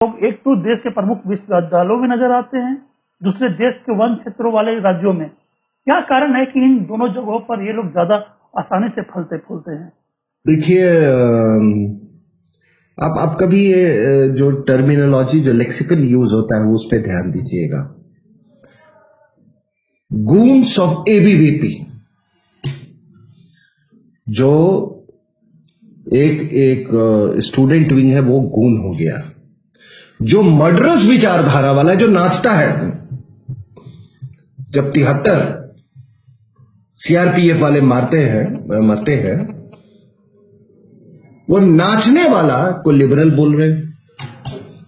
लोग एक तो देश के प्रमुख विश्वविद्यालयों में नजर आते हैं, दूसरे देश के वन क्षेत्रों वाले राज्यों में। क्या कारण है कि इन दोनों जगहों पर ये लोग ज्यादा आसानी से फलते फूलते हैं? देखिए, आप कभी ये जो टर्मिनोलॉजी, जो लेक्सिकल यूज होता है, वो उस पर ध्यान दीजिएगा। गून्स ऑफ एबीवीपी, जो एक स्टूडेंट विंग है, वो गून हो गया। जो मर्डरस विचारधारा वाला, जो नाचता है, जब 73 सीआरपीएफ वाले मरते हैं, वो नाचने वाला को लिबरल बोल रहे हैं।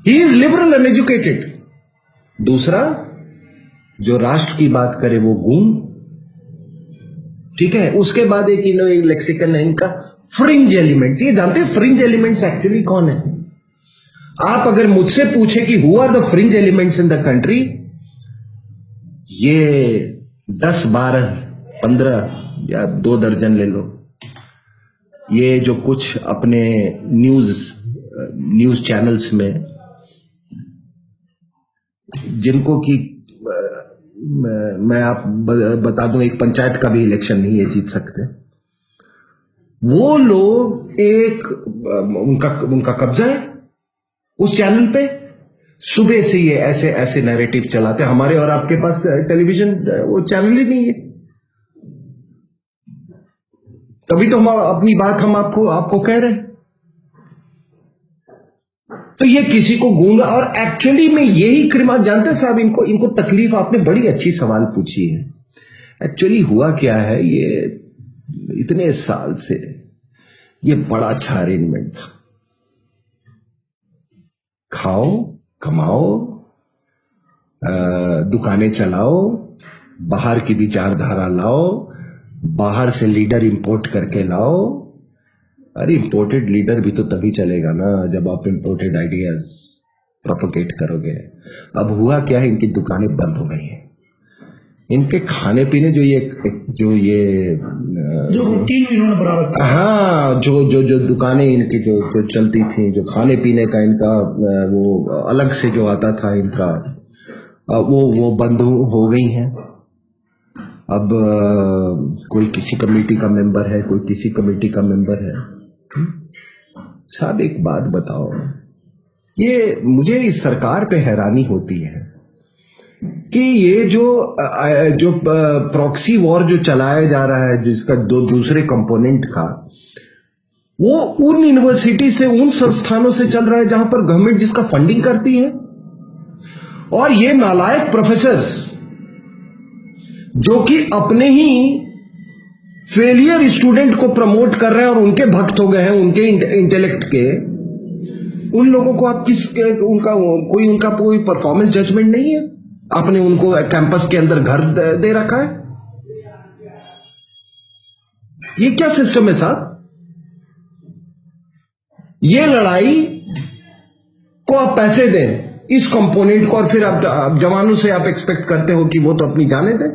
He is liberal and educated. दूसरा, जो राष्ट्र की बात करे, वो गून। ठीक है। उसके बाद एक लेक्सिकन है इनका, फ्रिंज एलिमेंट्स। ये जानते हैं फ्रिंज एलिमेंट्स एक्चुअली कौन है? आप अगर मुझसे पूछे कि who are the fringe elements in the country, ये 10, 12, 15 या 2 दर्जन ले लो। ये जो कुछ अपने न्यूज चैनल्स में, जिनको कि मैं आप बता दूं, एक पंचायत का भी इलेक्शन नहीं ये जीत सकते, वो लोग उनका कब्जा है उस चैनल पे। सुबह से ये ऐसे नैरेटिव चलाते हैं। हमारे और आपके पास टेलीविजन वो चैनल ही नहीं है। तभी तो हम अपनी बात आपको कह रहे हैं। तो ये किसी को गूंगा, और एक्चुअली में यही क्रिमिनल, जानते हैं साहब, इनको तकलीफ, आपने बड़ी अच्छी सवाल पूछी है। एक्चुअली हुआ क्या है, ये इतने साल से ये बड़ा अच्छा अरेंजमेंट था। खाओ, कमाओ, दुकानें चलाओ, बाहर की विचारधारा लाओ, बाहर से लीडर इंपोर्ट करके लाओ। अरे इंपोर्टेड लीडर भी तो तभी चलेगा ना जब आप इंपोर्टेड आइडियाज प्रोपोगेट करोगे। अब हुआ क्या है, इनकी दुकानें बंद हो गई हैं। इनके खाने पीने जो रूटीन इन्होंने बराबर किया। हाँ, जो दुकानें इनकी जो चलती थी, जो खाने पीने का इनका वो अलग से जो आता था इनका, वो बंद हो गई हैं। अब कोई किसी कमेटी का मेंबर है, कोई किसी कमेटी का मेंबर है। साहब एक बात बताओ, ये मुझे इस सरकार पे हैरानी होती है कि ये जो प्रॉक्सी वॉर जो चलाया जा रहा है, जिसका दूसरे कंपोनेंट का, वो उन यूनिवर्सिटी से, उन संस्थानों से चल रहा है जहां पर गवर्नमेंट जिसका फंडिंग करती है। और ये नालायक प्रोफेसर्स जो कि अपने ही फेलियर स्टूडेंट को प्रमोट कर रहे हैं और उनके भक्त हो गए हैं, उनके इंटेलेक्ट के, उन लोगों को आप उनका कोई परफॉर्मेंस जजमेंट नहीं है? आपने उनको कैंपस के अंदर घर दे रखा है। ये क्या सिस्टम है साहब? ये लड़ाई को आप पैसे दें इस कंपोनेंट को, और फिर आप जवानों से आप एक्सपेक्ट करते हो कि वो तो अपनी जाने दें।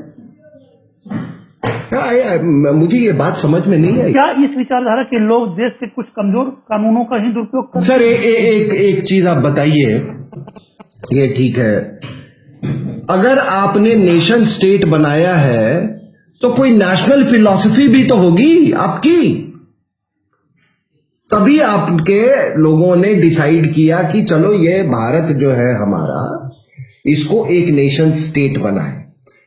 मुझे ये बात समझ में नहीं आई। क्या इस विचारधारा के लोग देश के कुछ कमजोर कानूनों का ही दुरुपयोग करते हैं? सर एक चीज आप बताइए, ये ठीक है, अगर आपने नेशन स्टेट बनाया है तो कोई नेशनल फिलॉसफी भी तो होगी आपकी। तभी आपके लोगों ने डिसाइड किया कि चलो ये भारत जो है हमारा, इसको एक नेशन स्टेट बनाए।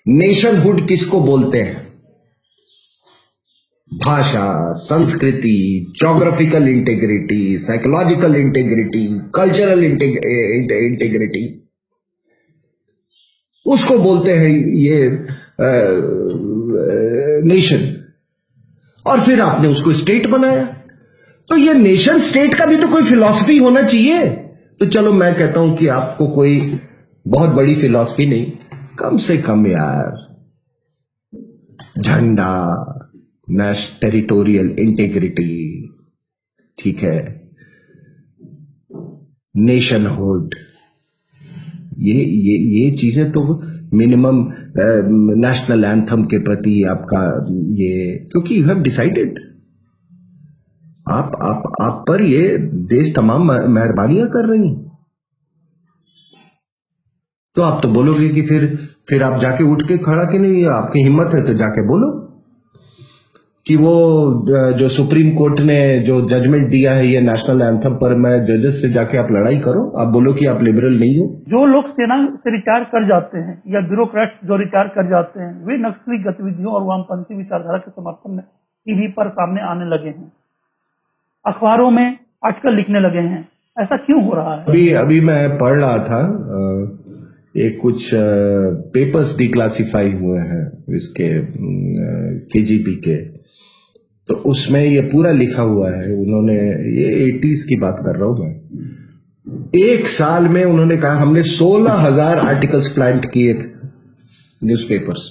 नेशनहुड किसको बोलते हैं? भाषा, संस्कृति, geographical integrity, psychological integrity, cultural integrity, उसको बोलते हैं ये नेशन। और फिर आपने उसको स्टेट बनाया। तो ये नेशन स्टेट का भी तो कोई फिलॉसफी होना चाहिए। तो चलो मैं कहता हूं कि आपको कोई बहुत बड़ी फिलॉसफी नहीं, कम से कम यार झंडा, टेरिटोरियल इंटीग्रिटी, ठीक है, नेशनहुड, ये चीजें तो मिनिमम नेशनल एंथम के प्रति आपका ये, क्योंकि यू हैव डिसाइडेड, आप पर ये देश तमाम मेहरबानियां कर रही हैं। तो आप तो बोलोगे कि फिर आप जाके उठ के खड़ा, कि नहीं आपकी हिम्मत है तो जाके बोलो कि वो जो सुप्रीम कोर्ट ने जो जजमेंट दिया है ये नेशनल एंथम पर, मैं जजेस से जाके आप लड़ाई करो, आप बोलो कि आप लिबरल नहीं हो। जो लोग सेना से रिटायर कर जाते हैं या ब्यूरोक्रेट्स जो रिटायर कर जाते हैं, वे नक्सली गतिविधियों और वामपंथी विचारधारा के समर्थन में टीवी पर सामने आने लगे हैं, अखबारों में आर्टिकल लिखने लगे हैं। ऐसा क्यों हो रहा है? अभी मैं पढ़ रहा था, एक कुछ पेपर्स डिक्लासिफाई हुए हैं इसके केजीबी के, तो उसमें ये पूरा लिखा हुआ है। उन्होंने, ये 80s की बात कर रहा हूं मैं, एक साल में उन्होंने कहा हमने 16,000 आर्टिकल्स प्लांट किए थे न्यूज़पेपर्स।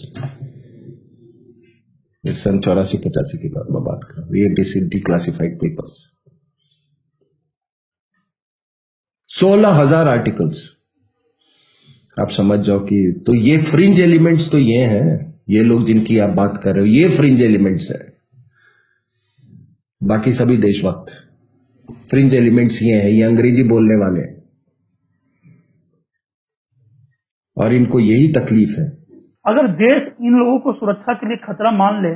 ये सन 84-85 की बात मैं बात कर रहा हूं, ये डिक्लासिफाइड पेपर्स 16,000 आर्टिकल्स। आप समझ जाओ कि, तो ये फ्रिंज एलिमेंट्स तो ये हैं, ये लोग जिनकी आप बात कर रहे हो ये फ्रिंज एलिमेंट्स है। बाकी सभी देशभक्त, फ्रिंज एलिमेंट्स ये हैं, ये अंग्रेजी बोलने वाले हैं और इनको यही तकलीफ है। अगर देश इन लोगों को सुरक्षा के लिए खतरा मान ले,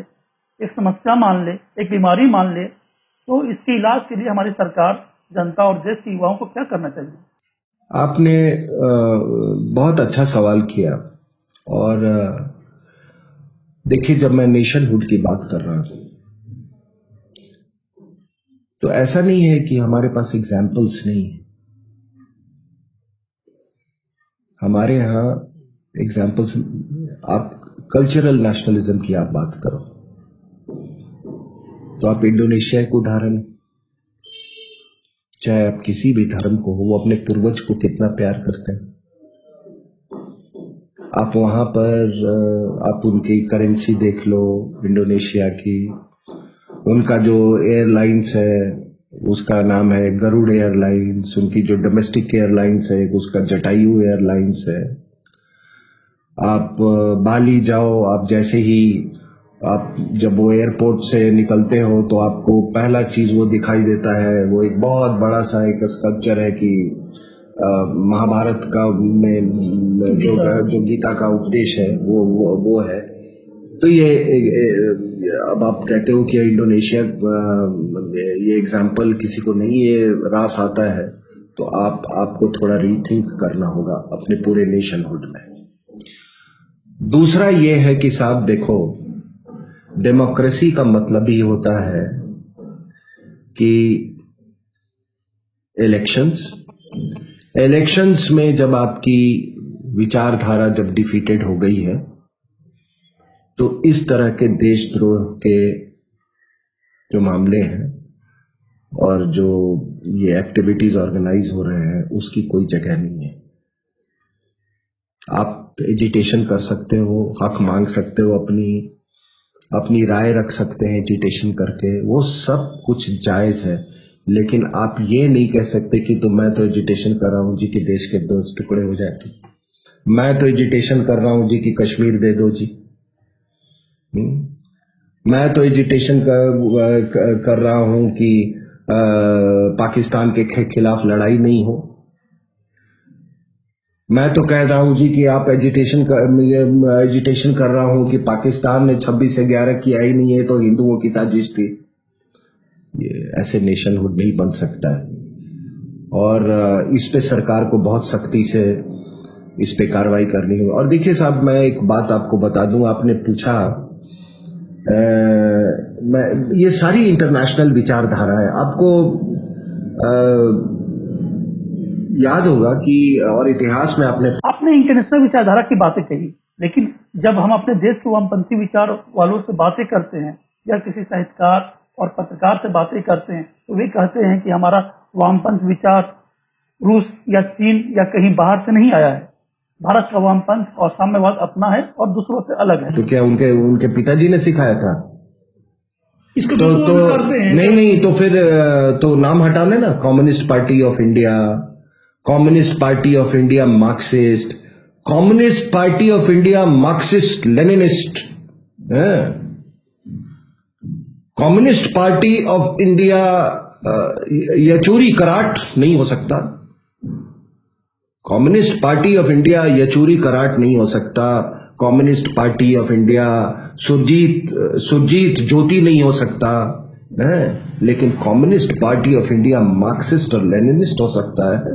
एक समस्या मान ले, एक बीमारी मान ले, तो इसके इलाज के लिए हमारी सरकार, जनता और देश के युवाओं को क्या करना चाहिए? आपने बहुत अच्छा सवाल किया। और देखिए, जब मैं नेशनहुड की बात कर रहा हूं तो ऐसा नहीं है कि हमारे पास एग्जाम्पल्स नहीं है। हमारे यहाँ एग्जाम्पल्स, आप कल्चरल नेशनलिज्म की आप बात करो तो आप इंडोनेशिया एक उदाहरण, चाहे आप किसी भी धर्म को हो, वो अपने पूर्वज को कितना प्यार करते हैं। आप वहां पर आप उनकी करेंसी देख लो इंडोनेशिया की, उनका जो एयरलाइंस है उसका नाम है गरुड़ एयरलाइंस, उनकी जो डोमेस्टिक एयरलाइंस है उसका जटायु एयरलाइंस है। आप बाली जाओ, आप जैसे ही आप जब वो एयरपोर्ट से निकलते हो तो आपको पहला चीज वो दिखाई देता है, वो एक बहुत बड़ा सा एक स्कल्पचर है कि महाभारत का में जो गीता का उपदेश है वो है। तो ये अब आप कहते हो कि इंडोनेशिया, ये एग्जाम्पल किसी को नहीं ये रास आता है, तो आपको थोड़ा रीथिंक करना होगा अपने पूरे नेशनहुड में। दूसरा ये है कि साहब देखो, डेमोक्रेसी का मतलब ही होता है कि इलेक्शंस में जब आपकी विचारधारा जब डिफीटेड हो गई है तो इस तरह के देशद्रोह के जो मामले हैं और जो ये एक्टिविटीज ऑर्गेनाइज हो रहे हैं उसकी कोई जगह नहीं है। आप एजिटेशन कर सकते हो, हक मांग सकते हो, अपनी राय रख सकते हैं एजिटेशन करके, वो सब कुछ जायज है, लेकिन आप ये नहीं कह सकते कि तो मैं तो एजिटेशन कर रहा हूं जी कि देश के 2 टुकड़े हो जाते, मैं तो एजिटेशन कर रहा हूं जी कि कश्मीर दे दो जी, मैं तो एजिटेशन कर रहा हूं कि पाकिस्तान के खिलाफ लड़ाई नहीं हो, मैं तो कह रहा हूं जी कि आप एजिटेशन कर रहा हूं कि पाकिस्तान ने 26 से 11 किया ही नहीं है तो हिंदुओं की साजिश थी। ये ऐसे नेशनहुड नहीं बन सकता है और इस पे सरकार को बहुत सख्ती से इस पे कार्रवाई करनी है। और देखिए साहब, मैं एक बात आपको बता दूं, आपने पूछा, ये सारी इंटरनेशनल विचारधारा है। आपको याद होगा कि और इतिहास में आपने इंटरनेशनल विचारधारा की बातें कही, लेकिन जब हम अपने देश के वामपंथी विचार वालों से बातें करते हैं या किसी साहित्यकार और पत्रकार से बातें करते हैं तो वे कहते हैं कि हमारा वामपंथ विचार रूस या चीन या कहीं बाहर से नहीं आया है, भारत का वामपंथ और साम्यवाद अपना है और दूसरों से अलग है। तो क्या उनके पिताजी ने सिखाया था इसको तो करते हैं? नहीं, तो फिर तो नाम हटा लेना, Communist Party of India, Communist Party of India Marxist, Communist Party of India Marxist Leninist, Communist Party of India Yechury Karat नहीं हो सकता, Communist Party of India Yechury Karat नहीं हो सकता, Communist Party of India Surjeet Jyoti नहीं हो सकता है, लेकिन Communist Party of India Marxist और लेनिनिस्ट हो सकता है।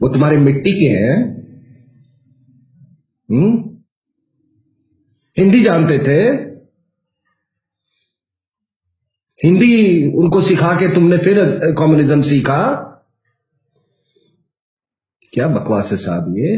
वो तुम्हारे मिट्टी के हैं। हिंदी जानते थे, हिंदी उनको सिखा के तुमने फिर कम्युनिज्म सीखा। क्या बकवास है साहब ये।